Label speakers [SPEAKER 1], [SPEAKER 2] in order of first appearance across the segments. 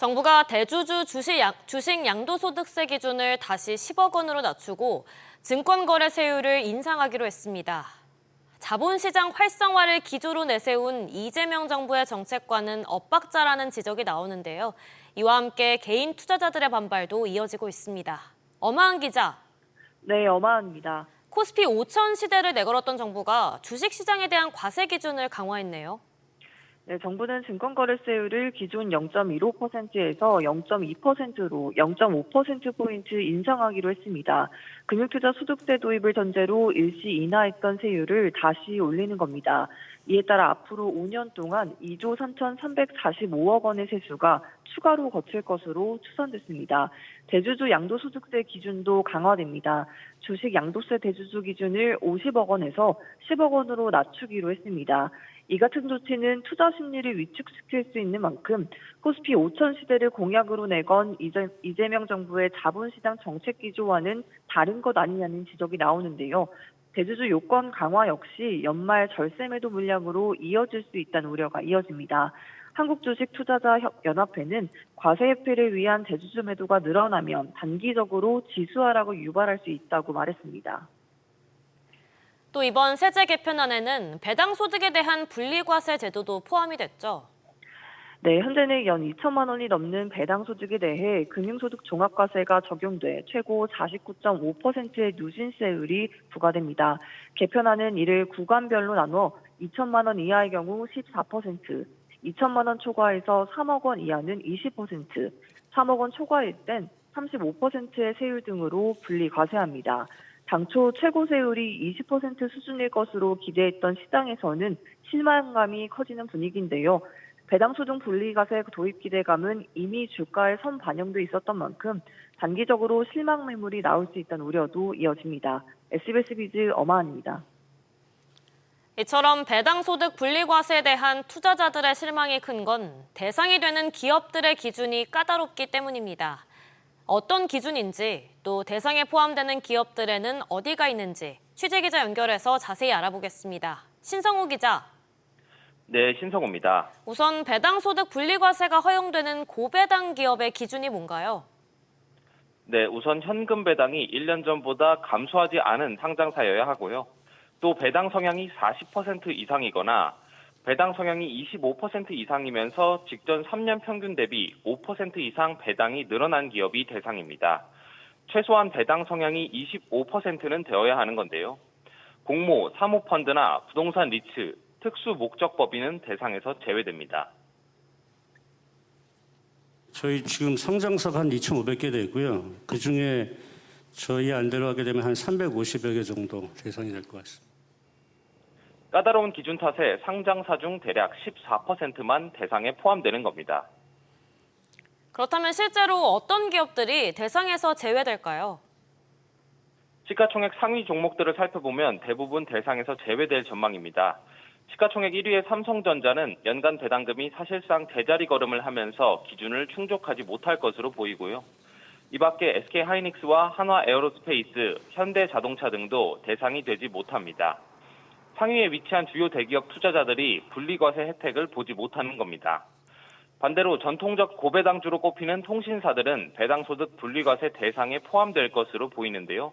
[SPEAKER 1] 정부가 대주주 주식 양도소득세 기준을 다시 10억 원으로 낮추고 증권거래세율을 인상하기로 했습니다. 자본시장 활성화를 기조로 내세운 이재명 정부의 정책과는 엇박자라는 지적이 나오는데요. 이와 함께 개인 투자자들의 반발도 이어지고 있습니다. 엄하은 기자.
[SPEAKER 2] 네, 어마합니다.
[SPEAKER 1] 코스피 5천 시대를 내걸었던 정부가 주식시장에 대한 과세 기준을 강화했네요.
[SPEAKER 2] 네, 정부는 증권거래세율을 기존 0.15%에서 0.2%로 0.5%포인트 인상하기로 했습니다. 금융투자 소득세 도입을 전제로 일시 인하했던 세율을 다시 올리는 겁니다. 이에 따라 앞으로 5년 동안 2조 3,345억 원의 세수가 추가로 거칠 것으로 추산됐습니다. 대주주 양도소득세 기준도 강화됩니다. 주식 양도세 대주주 기준을 50억 원에서 10억 원으로 낮추기로 했습니다. 이 같은 조치는 투자 심리를 위축시킬 수 있는 만큼 코스피 5천 시대를 공약으로 내건 이재명 정부의 자본시장 정책 기조와는 다른 것 아니냐는 지적이 나오는데요. 대주주 요건 강화 역시 연말 절세매도 물량으로 이어질 수 있다는 우려가 이어집니다. 한국주식투자자연합회는 과세 회피를 위한 대주주 매도가 늘어나면 단기적으로 지수하락을 유발할 수 있다고 말했습니다.
[SPEAKER 1] 또 이번 세제 개편안에는 배당 소득에 대한 분리과세 제도도 포함이 됐죠.
[SPEAKER 2] 네, 현재는 연 2천만 원이 넘는 배당 소득에 대해 금융소득 종합과세가 적용돼 최고 49.5%의 누진세율이 부과됩니다. 개편안은 이를 구간별로 나눠 2천만 원 이하의 경우 14%, 2천만 원 초과해서 3억 원 이하는 20%, 3억 원 초과일 땐 35%의 세율 등으로 분리 과세합니다. 당초 최고 세율이 20% 수준일 것으로 기대했던 시장에서는 실망감이 커지는 분위기인데요. 배당소득 분리과세 도입 기대감은 이미 주가에 선반영돼 있었던 만큼 단기적으로 실망 매물이 나올 수 있다는 우려도 이어집니다. SBS 비즈 엄하은입니다.
[SPEAKER 1] 이처럼 배당소득 분리과세에 대한 투자자들의 실망이 큰 건 대상이 되는 기업들의 기준이 까다롭기 때문입니다. 어떤 기준인지 또 대상에 포함되는 기업들에는 어디가 있는지 취재기자 연결해서 자세히 알아보겠습니다. 신성우 기자.
[SPEAKER 3] 네, 신성우입니다.
[SPEAKER 1] 우선 배당소득 분리과세가 허용되는 고배당 기업의 기준이 뭔가요?
[SPEAKER 3] 네, 우선 현금 배당이 1년 전보다 감소하지 않은 상장사여야 하고요. 또 배당 성향이 40% 이상이거나 배당 성향이 25% 이상이면서 직전 3년 평균 대비 5% 이상 배당이 늘어난 기업이 대상입니다. 최소한 배당 성향이 25%는 되어야 하는 건데요. 공모, 사모펀드나 부동산 리츠, 특수 목적법인은 대상에서 제외됩니다.
[SPEAKER 4] 저희 지금 상장사가 한 2,500개 되고요. 그중에 저희 안대로 하게 되면 한 350여 개 정도 대상이 될 것 같습니다.
[SPEAKER 3] 까다로운 기준 탓에 상장사 중 대략 14%만 대상에 포함되는 겁니다.
[SPEAKER 1] 그렇다면 실제로 어떤 기업들이 대상에서 제외될까요?
[SPEAKER 3] 시가총액 상위 종목들을 살펴보면 대부분 대상에서 제외될 전망입니다. 시가총액 1위의 삼성전자는 연간 배당금이 사실상 대자리 걸음을 하면서 기준을 충족하지 못할 것으로 보이고요. 이 밖에 SK하이닉스와 한화에어로스페이스, 현대자동차 등도 대상이 되지 못합니다. 상위에 위치한 주요 대기업 투자자들이 분리과세 혜택을 보지 못하는 겁니다. 반대로 전통적 고배당주로 꼽히는 통신사들은 배당소득 분리과세 대상에 포함될 것으로 보이는데요.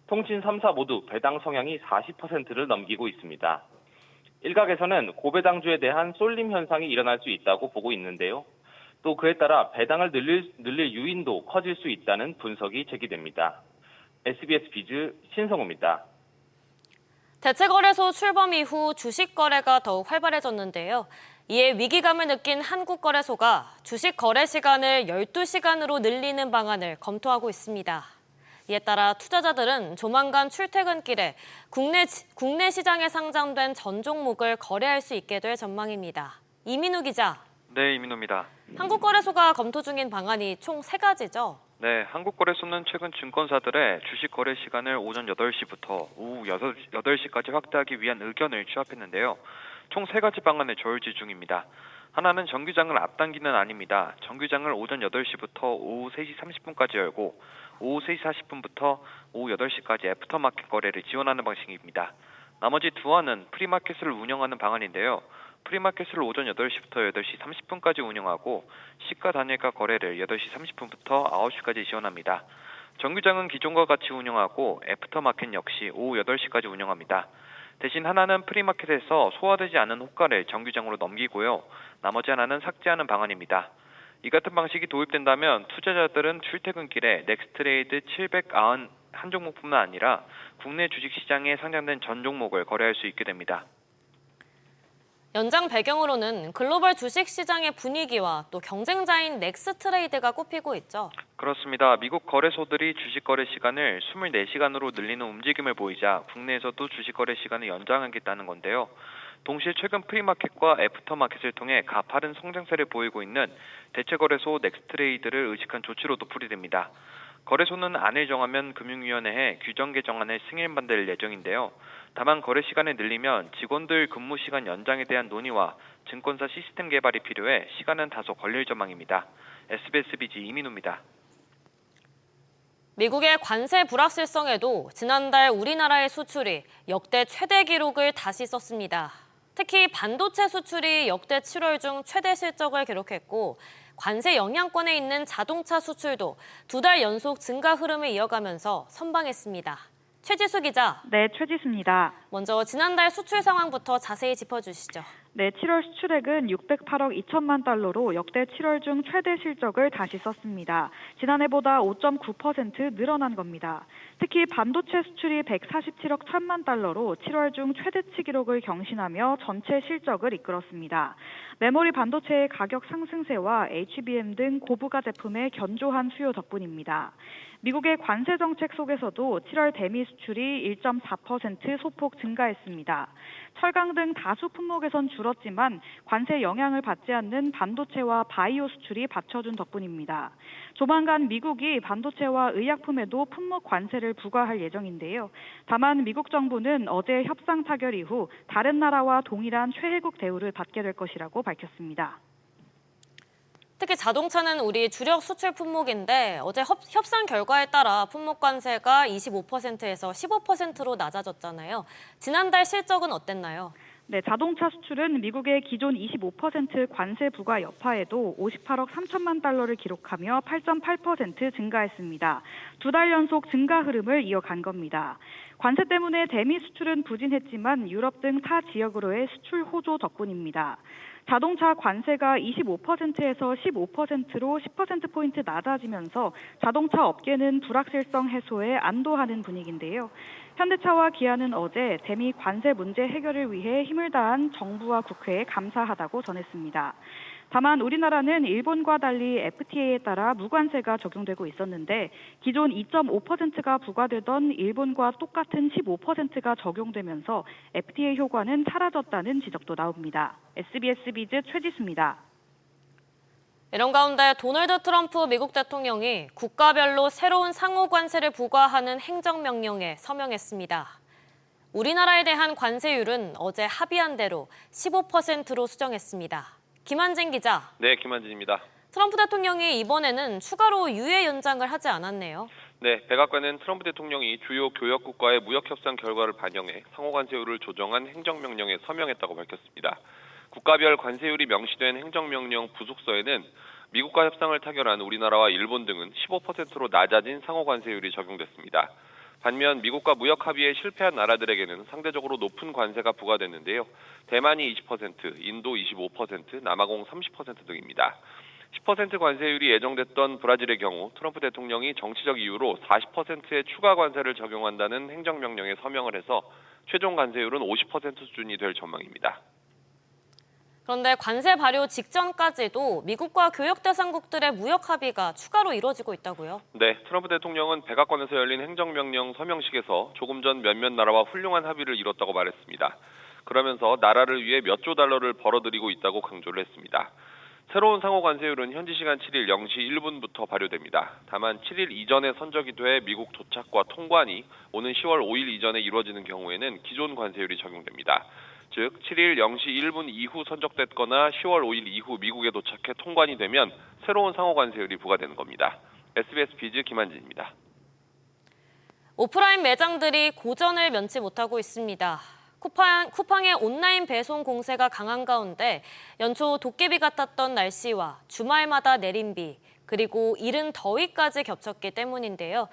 [SPEAKER 3] 통신 3사 모두 배당 성향이 40%를 넘기고 있습니다. 일각에서는 고배당주에 대한 쏠림 현상이 일어날 수 있다고 보고 있는데요. 또 그에 따라 배당을 늘릴 유인도 커질 수 있다는 분석이 제기됩니다. SBS 비즈 신성우입니다.
[SPEAKER 1] 대체거래소 출범 이후 주식 거래가 더욱 활발해졌는데요. 이에 위기감을 느낀 한국거래소가 주식 거래 시간을 12시간으로 늘리는 방안을 검토하고 있습니다. 이에 따라 투자자들은 조만간 출퇴근길에 국내 시장에 상장된 전 종목을 거래할 수 있게 될 전망입니다. 이민우 기자.
[SPEAKER 5] 네, 이민우입니다.
[SPEAKER 1] 한국거래소가 검토 중인 방안이 총 3가지죠?
[SPEAKER 5] 네, 한국거래소는 최근 증권사들의 주식 거래 시간을 오전 8시부터 오후 8시까지 확대하기 위한 의견을 취합했는데요. 총 3가지 방안을 저울질 중입니다. 하나는 정규장을 앞당기는 안입니다. 정규장을 오전 8시부터 오후 3시 30분까지 열고 오후 3시 40분부터 오후 8시까지 애프터마켓 거래를 지원하는 방식입니다. 나머지 두 안은 프리마켓을 운영하는 방안인데요. 프리마켓을 오전 8시부터 8시 30분까지 운영하고 시가 단일가 거래를 8시 30분부터 9시까지 지원합니다. 정규장은 기존과 같이 운영하고 애프터마켓 역시 오후 8시까지 운영합니다. 대신 하나는 프리마켓에서 소화되지 않은 호가를 정규장으로 넘기고요. 나머지 하나는 삭제하는 방안입니다. 이 같은 방식이 도입된다면 투자자들은 출퇴근길에 넥스트레이드 791종목뿐만 아니라 국내 주식시장에 상장된 전 종목을 거래할 수 있게 됩니다.
[SPEAKER 1] 연장 배경으로는 글로벌 주식시장의 분위기와 또 경쟁자인 넥스트레이드가 꼽히고 있죠.
[SPEAKER 5] 그렇습니다. 미국 거래소들이 주식 거래 시간을 24시간으로 늘리는 움직임을 보이자 국내에서도 주식 거래 시간을 연장하겠다는 건데요. 동시에 최근 프리마켓과 애프터마켓을 통해 가파른 성장세를 보이고 있는 대체거래소 넥스트레이드를 의식한 조치로도 풀이됩니다. 거래소는 안을 정하면 금융위원회에 규정 개정안을 승인받을 예정인데요. 다만 거래 시간을 늘리면 직원들 근무 시간 연장에 대한 논의와 증권사 시스템 개발이 필요해 시간은 다소 걸릴 전망입니다. SBS BG 이민우입니다.
[SPEAKER 1] 미국의 관세 불확실성에도 지난달 우리나라의 수출이 역대 최대 기록을 다시 썼습니다. 특히 반도체 수출이 역대 7월 중 최대 실적을 기록했고 관세 영향권에 있는 자동차 수출도 2달 연속 증가 흐름을 이어가면서 선방했습니다. 최지수 기자.
[SPEAKER 6] 네, 최지수입니다.
[SPEAKER 1] 먼저 지난달 수출 상황부터 자세히 짚어주시죠.
[SPEAKER 6] 네, 7월 수출액은 608억 2천만 달러로 역대 7월 중 최대 실적을 다시 썼습니다. 지난해보다 5.9% 늘어난 겁니다. 특히 반도체 수출이 147억 1천만 달러로 7월 중 최대치 기록을 경신하며 전체 실적을 이끌었습니다. 메모리 반도체의 가격 상승세와 HBM 등 고부가 제품의 견조한 수요 덕분입니다. 미국의 관세 정책 속에서도 7월 대미 수출이 1.4% 소폭 증가했습니다. 철강 등 다수 품목에선 줄었지만 관세 영향을 받지 않는 반도체와 바이오 수출이 받쳐준 덕분입니다. 조만간 미국이 반도체와 의약품에도 품목 관세를 부과할 예정인데요. 다만 미국 정부는 어제 협상 타결 이후 다른 나라와 동일한 최혜국 대우를 받게 될 것이라고 밝혔습니다.
[SPEAKER 1] 특히 자동차는 우리 주력 수출 품목인데 어제 협상 결과에 따라 품목 관세가 25%에서 15%로 낮아졌잖아요. 지난달 실적은 어땠나요?
[SPEAKER 6] 네, 자동차 수출은 미국의 기존 25% 관세 부과 여파에도 58억 3천만 달러를 기록하며 8.8% 증가했습니다. 2달 연속 증가 흐름을 이어간 겁니다. 관세 때문에 대미 수출은 부진했지만 유럽 등 타 지역으로의 수출 호조 덕분입니다. 자동차 관세가 25%에서 15%로 10%포인트 낮아지면서 자동차 업계는 불확실성 해소에 안도하는 분위기인데요. 현대차와 기아는 어제 대미 관세 문제 해결을 위해 힘을 다한 정부와 국회에 감사하다고 전했습니다. 다만 우리나라는 일본과 달리 FTA에 따라 무관세가 적용되고 있었는데 기존 2.5%가 부과되던 일본과 똑같은 15%가 적용되면서 FTA 효과는 사라졌다는 지적도 나옵니다. SBS 비즈 최지수입니다.
[SPEAKER 1] 이런 가운데 도널드 트럼프 미국 대통령이 국가별로 새로운 상호 관세를 부과하는 행정명령에 서명했습니다. 우리나라에 대한 관세율은 어제 합의한 대로 15%로 수정했습니다. 김한진 기자.
[SPEAKER 7] 네, 김한진입니다.
[SPEAKER 1] 트럼프 대통령이 이번에는 추가로 유예 연장을 하지 않았네요.
[SPEAKER 7] 네, 백악관은 트럼프 대통령이 주요 교역국과의 무역협상 결과를 반영해 상호관세율을 조정한 행정명령에 서명했다고 밝혔습니다. 국가별 관세율이 명시된 행정명령 부속서에는 미국과 협상을 타결한 우리나라와 일본 등은 15%로 낮아진 상호관세율이 적용됐습니다. 반면 미국과 무역 합의에 실패한 나라들에게는 상대적으로 높은 관세가 부과됐는데요. 대만이 20%, 인도 25%, 남아공 30% 등입니다. 10% 관세율이 예정됐던 브라질의 경우 트럼프 대통령이 정치적 이유로 40%의 추가 관세를 적용한다는 행정명령에 서명을 해서 최종 관세율은 50% 수준이 될 전망입니다.
[SPEAKER 1] 그런데 관세 발효 직전까지도 미국과 교역 대상국들의 무역 합의가 추가로 이루어지고 있다고요?
[SPEAKER 7] 네, 트럼프 대통령은 백악관에서 열린 행정명령 서명식에서 조금 전 몇몇 나라와 훌륭한 합의를 이뤘다고 말했습니다. 그러면서 나라를 위해 몇 조 달러를 벌어들이고 있다고 강조를 했습니다. 새로운 상호 관세율은 현지 시간 7일 0시 1분부터 발효됩니다. 다만 7일 이전에 선적이 돼 미국 도착과 통관이 오는 10월 5일 이전에 이루어지는 경우에는 기존 관세율이 적용됩니다. 즉 7일 0시 1분 이후 선적됐거나 10월 5일 이후 미국에 도착해 통관이 되면 새로운 상호 관세율이 부과되는 겁니다. SBS 비즈 김한진입니다.
[SPEAKER 1] 오프라인 매장들이 고전을 면치 못하고 있습니다. 쿠팡의 온라인 배송 공세가 강한 가운데 연초 도깨비 같았던 날씨와 주말마다 내린 비, 그리고 이른 더위까지 겹쳤기 때문인데요.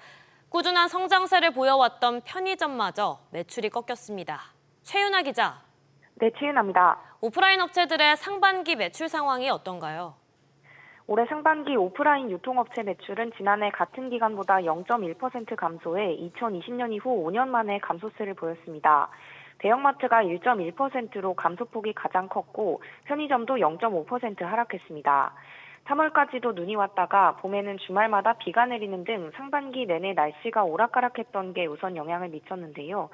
[SPEAKER 1] 꾸준한 성장세를 보여왔던 편의점마저 매출이 꺾였습니다. 최윤아 기자.
[SPEAKER 8] 네, 최윤아입니다.
[SPEAKER 1] 오프라인 업체들의 상반기 매출 상황이 어떤가요?
[SPEAKER 8] 올해 상반기 오프라인 유통업체 매출은 지난해 같은 기간보다 0.1% 감소해 2020년 이후 5년 만에 감소세를 보였습니다. 대형마트가 1.1%로 감소폭이 가장 컸고 편의점도 0.5% 하락했습니다. 3월까지도 눈이 왔다가 봄에는 주말마다 비가 내리는 등 상반기 내내 날씨가 오락가락했던 게 우선 영향을 미쳤는데요.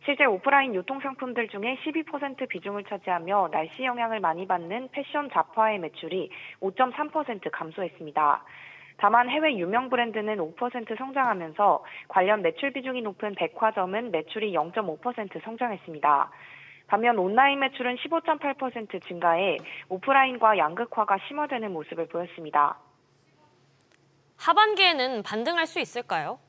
[SPEAKER 8] 실제 오프라인 유통상품들 중에 12% 비중을 차지하며 날씨 영향을 많이 받는 패션 잡화의 매출이 5.3% 감소했습니다. 다만 해외 유명 브랜드는 5% 성장하면서 관련 매출 비중이 높은 백화점은 매출이 0.5% 성장했습니다. 반면 온라인 매출은 15.8% 증가해 오프라인과 양극화가 심화되는 모습을 보였습니다.
[SPEAKER 1] 하반기에는 반등할 수 있을까요?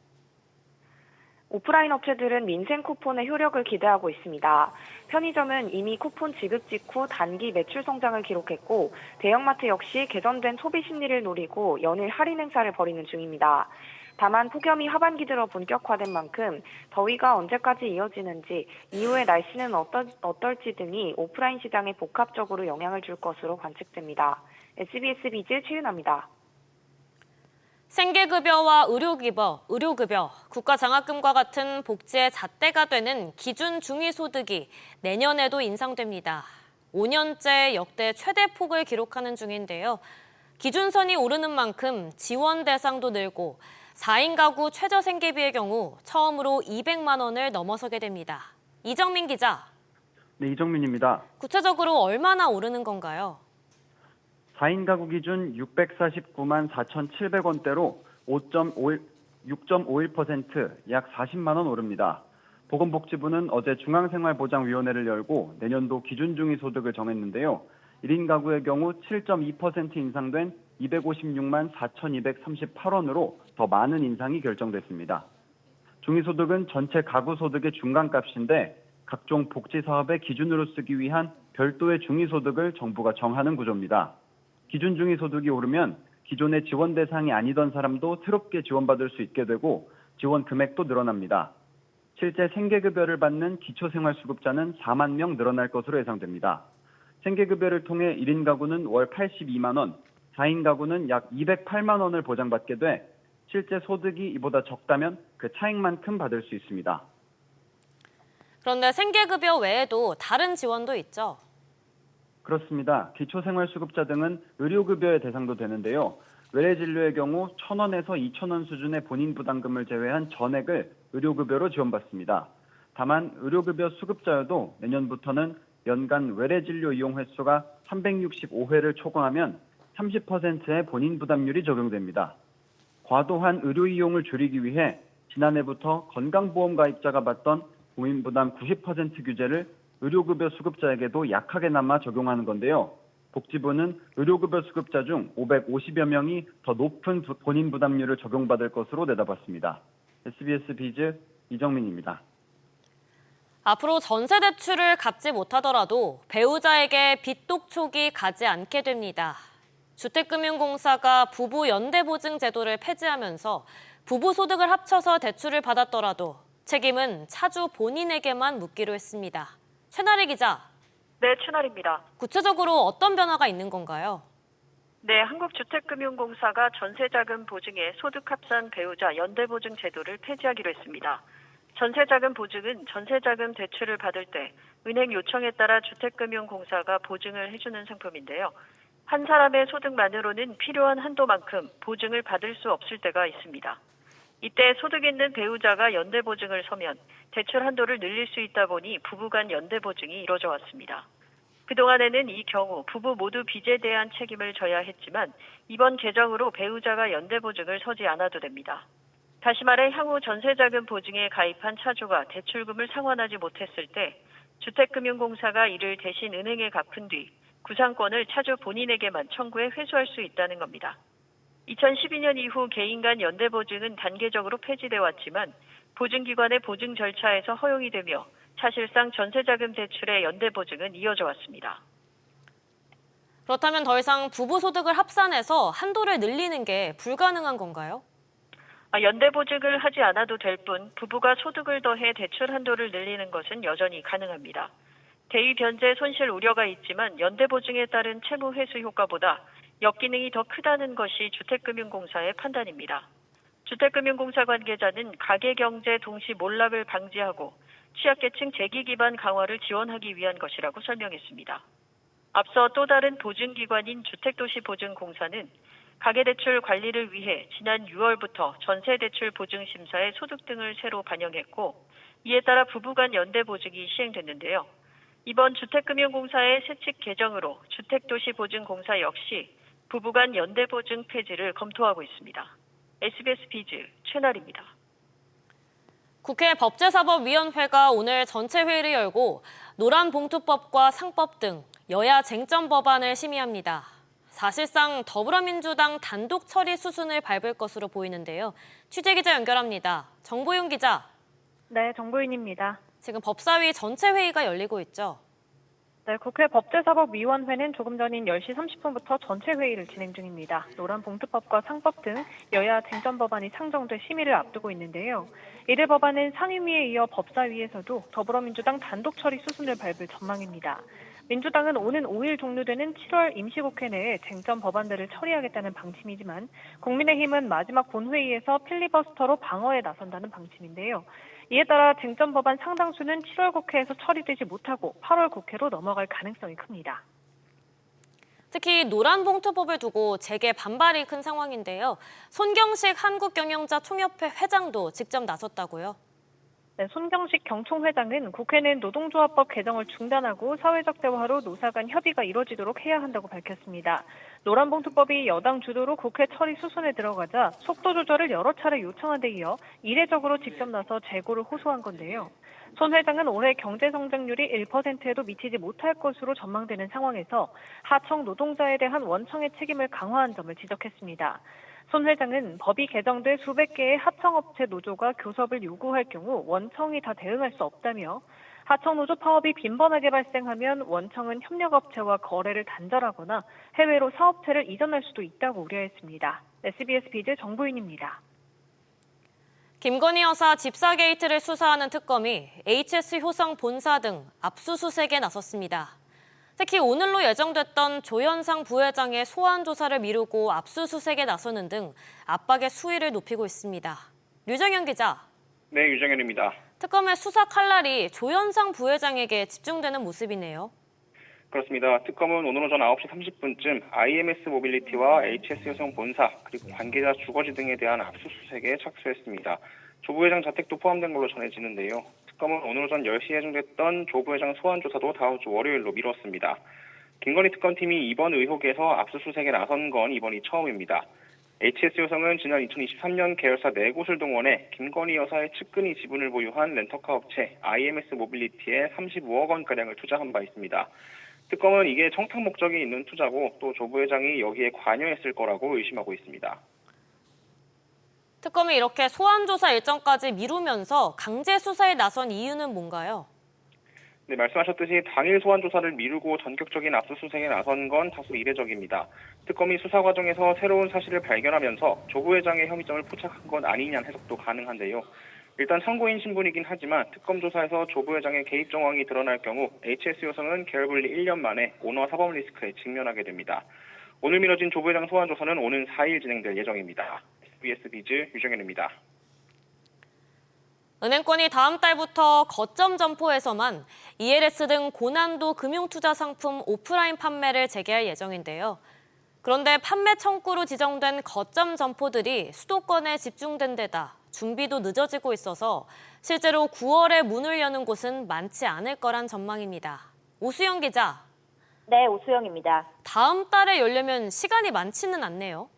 [SPEAKER 8] 오프라인 업체들은 민생 쿠폰의 효력을 기대하고 있습니다. 편의점은 이미 쿠폰 지급 직후 단기 매출 성장을 기록했고 대형마트 역시 개선된 소비 심리를 노리고 연일 할인 행사를 벌이는 중입니다. 다만 폭염이 하반기 들어 본격화된 만큼 더위가 언제까지 이어지는지 이후의 날씨는 어떨지 등이 오프라인 시장에 복합적으로 영향을 줄 것으로 관측됩니다. SBS 비즈 최윤아입니다.
[SPEAKER 1] 생계급여와 의료급여, 국가장학금과 같은 복지의 잣대가 되는 기준 중위소득이 내년에도 인상됩니다. 5년째 역대 최대 폭을 기록하는 중인데요. 기준선이 오르는 만큼 지원 대상도 늘고 4인 가구 최저생계비의 경우 처음으로 200만 원을 넘어서게 됩니다. 이정민 기자.
[SPEAKER 9] 네, 이정민입니다.
[SPEAKER 1] 구체적으로 얼마나 오르는 건가요?
[SPEAKER 9] 4인 가구 기준 649만 4,700원대로 6.51% 약 40만 원 오릅니다. 보건복지부는 어제 중앙생활보장위원회를 열고 내년도 기준 중위소득을 정했는데요. 1인 가구의 경우 7.2% 인상된 256만 4,238원으로 더 많은 인상이 결정됐습니다. 중위소득은 전체 가구 소득의 중간값인데 각종 복지사업의 기준으로 쓰기 위한 별도의 중위소득을 정부가 정하는 구조입니다. 기준 중위소득이 오르면 기존의 지원 대상이 아니던 사람도 새롭게 지원받을 수 있게 되고 지원 금액도 늘어납니다. 실제 생계급여를 받는 기초생활수급자는 4만 명 늘어날 것으로 예상됩니다. 생계급여를 통해 1인 가구는 월 82만 원, 4인 가구는 약 208만 원을 보장받게 돼 실제 소득이 이보다 적다면 그 차익만큼 받을 수 있습니다.
[SPEAKER 1] 그런데 생계급여 외에도 다른 지원도 있죠?
[SPEAKER 9] 그렇습니다. 기초생활수급자 등은 의료급여의 대상도 되는데요. 외래진료의 경우 1,000원에서 2,000원 수준의 본인 부담금을 제외한 전액을 의료급여로 지원받습니다. 다만 의료급여 수급자여도 내년부터는 연간 외래진료 이용 횟수가 365회를 초과하면 30%의 본인 부담률이 적용됩니다. 과도한 의료 이용을 줄이기 위해 지난해부터 건강보험 가입자가 받던 본인 부담 90% 규제를 의료급여 수급자에게도 약하게나마 적용하는 건데요. 복지부는 의료급여 수급자 중 550여 명이 더 높은 본인 부담률을 적용받을 것으로 내다봤습니다. SBS 비즈 이정민입니다.
[SPEAKER 1] 앞으로 전세 대출을 갚지 못하더라도 배우자에게 빚 독촉이 가지 않게 됩니다. 주택금융공사가 부부 연대보증 제도를 폐지하면서 부부 소득을 합쳐서 대출을 받았더라도 책임은 차주 본인에게만 묻기로 했습니다. 최나리 기자.
[SPEAKER 10] 네, 최나리입니다.
[SPEAKER 1] 구체적으로 어떤 변화가 있는 건가요?
[SPEAKER 10] 네, 한국주택금융공사가 전세자금 보증의 소득합산 배우자 연대보증 제도를 폐지하기로 했습니다. 전세자금 보증은 전세자금 대출을 받을 때 은행 요청에 따라 주택금융공사가 보증을 해주는 상품인데요. 한 사람의 소득만으로는 필요한 한도만큼 보증을 받을 수 없을 때가 있습니다. 이때 소득 있는 배우자가 연대보증을 서면 대출 한도를 늘릴 수 있다 보니 부부 간 연대보증이 이뤄져 왔습니다. 그동안에는 이 경우 부부 모두 빚에 대한 책임을 져야 했지만 이번 개정으로 배우자가 연대보증을 서지 않아도 됩니다. 다시 말해 향후 전세자금 보증에 가입한 차주가 대출금을 상환하지 못했을 때 주택금융공사가 이를 대신 은행에 갚은 뒤 구상권을 차주 본인에게만 청구해 회수할 수 있다는 겁니다. 2012년 이후 개인 간 연대보증은 단계적으로 폐지돼 왔지만 보증기관의 보증 절차에서 허용이 되며 사실상 전세자금 대출의 연대 보증은 이어져 왔습니다.
[SPEAKER 1] 그렇다면 더 이상 부부 소득을 합산해서 한도를 늘리는 게 불가능한 건가요?
[SPEAKER 10] 연대 보증을 하지 않아도 될 뿐 부부가 소득을 더해 대출 한도를 늘리는 것은 여전히 가능합니다. 대위 변제 손실 우려가 있지만 연대 보증에 따른 채무 회수 효과보다 역기능이 더 크다는 것이 주택금융공사의 판단입니다. 주택금융공사 관계자는 가계경제 동시 몰락을 방지하고 취약계층 재기 기반 강화를 지원하기 위한 것이라고 설명했습니다. 앞서 또 다른 보증기관인 주택도시보증공사는 가계대출 관리를 위해 지난 6월부터 전세대출 보증심사에 소득 등을 새로 반영했고 이에 따라 부부 간 연대 보증이 시행됐는데요. 이번 주택금융공사의 세칙 개정으로 주택도시보증공사 역시 부부 간 연대 보증 폐지를 검토하고 있습니다. SBS 비즈 최나리입니다.
[SPEAKER 1] 국회 법제사법위원회가 오늘 전체 회의를 열고 노란봉투법과 상법 등 여야 쟁점 법안을 심의합니다. 사실상 더불어민주당 단독 처리 수순을 밟을 것으로 보이는데요. 취재기자 연결합니다. 정보윤 기자.
[SPEAKER 11] 네, 정보윤입니다.
[SPEAKER 1] 지금 법사위 전체 회의가 열리고 있죠?
[SPEAKER 11] 네, 국회 법제사법위원회는 조금 전인 10시 30분부터 전체 회의를 진행 중입니다. 노란봉투법과 상법 등 여야 쟁점 법안이 상정돼 심의를 앞두고 있는데요. 이들 법안은 상임위에 이어 법사위에서도 더불어민주당 단독 처리 수순을 밟을 전망입니다. 민주당은 오는 5일 종료되는 7월 임시국회 내에 쟁점 법안들을 처리하겠다는 방침이지만 국민의힘은 마지막 본회의에서 필리버스터로 방어에 나선다는 방침인데요. 이에 따라 쟁점 법안 상당수는 7월 국회에서 처리되지 못하고 8월 국회로 넘어갈 가능성이 큽니다.
[SPEAKER 1] 특히 노란봉투법을 두고 재개 반발이 큰 상황인데요. 손경식 한국경영자총협회 회장도 직접 나섰다고요?
[SPEAKER 11] 네, 손경식 경총회장은 국회는 노동조합법 개정을 중단하고 사회적 대화로 노사 간 협의가 이뤄지도록 해야 한다고 밝혔습니다. 노란봉투법이 여당 주도로 국회 처리 수순에 들어가자 속도 조절을 여러 차례 요청한 데 이어 이례적으로 직접 나서 재고를 호소한 건데요. 손 회장은 올해 경제성장률이 1%에도 미치지 못할 것으로 전망되는 상황에서 하청 노동자에 대한 원청의 책임을 강화한 점을 지적했습니다. 손 회장은 법이 개정돼 수백 개의 하청업체 노조가 교섭을 요구할 경우 원청이 다 대응할 수 없다며 하청노조 파업이 빈번하게 발생하면 원청은 협력업체와 거래를 단절하거나 해외로 사업체를 이전할 수도 있다고 우려했습니다. SBS 비즈 정보윤입니다.
[SPEAKER 1] 김건희 여사 집사 게이트를 수사하는 특검이 HS 효성 본사 등 압수수색에 나섰습니다. 특히 오늘로 예정됐던 조현상 부회장의 소환 조사를 미루고 압수수색에 나서는 등 압박의 수위를 높이고 있습니다. 류정현 기자.
[SPEAKER 12] 네, 유정현입니다.
[SPEAKER 1] 특검의 수사 칼날이 조현상 부회장에게 집중되는 모습이네요.
[SPEAKER 12] 그렇습니다. 특검은 오늘 오전 9시 30분쯤 IMS 모빌리티와 HS 효성 본사 그리고 관계자 주거지 등에 대한 압수수색에 착수했습니다. 조 부회장 자택도 포함된 걸로 전해지는데요. 특검은 오늘 오전 10시에 예정됐던 조 부회장 소환 조사도 다음 주 월요일로 미뤘습니다. 김건희 특검팀이 이번 의혹에서 압수수색에 나선 건 이번이 처음입니다. HS 효성은 지난 2023년 계열사 4곳을 동원해 김건희 여사의 측근이 지분을 보유한 렌터카 업체 IMS 모빌리티에 35억 원가량을 투자한 바 있습니다. 특검은 이게 청탁 목적이 있는 투자고 또 조 부회장이 여기에 관여했을 거라고 의심하고 있습니다.
[SPEAKER 1] 특검이 이렇게 소환 조사 일정까지 미루면서 강제 수사에 나선 이유는 뭔가요?
[SPEAKER 12] 네, 말씀하셨듯이 당일 소환 조사를 미루고 전격적인 압수수색에 나선 건 다소 이례적입니다. 특검이 수사 과정에서 새로운 사실을 발견하면서 조 부회장의 혐의점을 포착한 건 아니냐는 해석도 가능한데요. 일단 참고인 신분이긴 하지만 특검 조사에서 조 부회장의 개입 정황이 드러날 경우 HS 효성은 계열 분리 1년 만에 오너 사법 리스크에 직면하게 됩니다. 오늘 미뤄진 조 부회장 소환 조사는 오는 4일 진행될 예정입니다. SBS 비즈 유정현입니다.
[SPEAKER 1] 은행권이 다음 달부터 거점 점포에서만 ELS 등 고난도 금융투자 상품 오프라인 판매를 재개할 예정인데요. 그런데 판매 창구로 지정된 거점 점포들이 수도권에 집중된 데다 준비도 늦어지고 있어서 실제로 9월에 문을 여는 곳은 많지 않을 거란 전망입니다. 오수영 기자.
[SPEAKER 13] 네, 오수영입니다.
[SPEAKER 1] 다음 달에 열려면 시간이 많지는 않네요.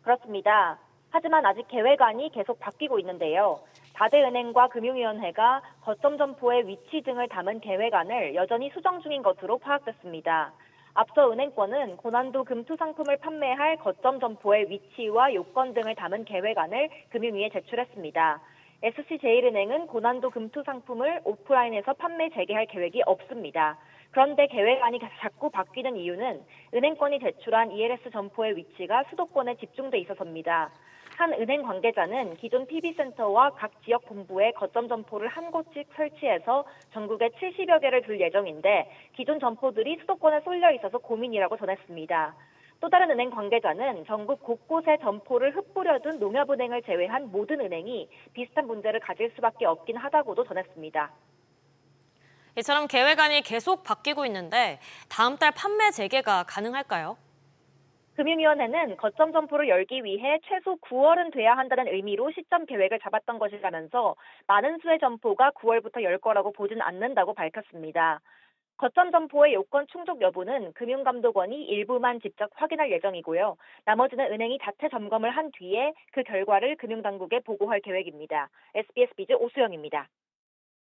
[SPEAKER 13] 그렇습니다. 하지만 아직 계획안이 계속 바뀌고 있는데요. 다대은행과 금융위원회가 거점 점포의 위치 등을 담은 계획안을 여전히 수정 중인 것으로 파악됐습니다. 앞서 은행권은 고난도 금투 상품을 판매할 거점 점포의 위치와 요건 등을 담은 계획안을 금융위에 제출했습니다. SC제일은행은 고난도 금투 상품을 오프라인에서 판매 재개할 계획이 없습니다. 그런데 계획안이 자꾸 바뀌는 이유는 은행권이 제출한 ELS 점포의 위치가 수도권에 집중돼 있어서입니다. 한 은행 관계자는 기존 PB센터와 각 지역 본부에 거점 점포를 한 곳씩 설치해서 전국에 70여 개를 둘 예정인데 기존 점포들이 수도권에 쏠려 있어서 고민이라고 전했습니다. 또 다른 은행 관계자는 전국 곳곳에 점포를 흩뿌려둔 농협은행을 제외한 모든 은행이 비슷한 문제를 가질 수밖에 없긴 하다고도 전했습니다.
[SPEAKER 1] 이처럼 계획안이 계속 바뀌고 있는데 다음 달 판매 재개가 가능할까요?
[SPEAKER 13] 금융위원회는 거점 점포를 열기 위해 최소 9월은 돼야 한다는 의미로 시점 계획을 잡았던 것이라면서 많은 수의 점포가 9월부터 열 거라고 보진 않는다고 밝혔습니다. 거점 점포의 요건 충족 여부는 금융감독원이 일부만 직접 확인할 예정이고요. 나머지는 은행이 자체 점검을 한 뒤에 그 결과를 금융당국에 보고할 계획입니다. SBS 비즈 오수영입니다.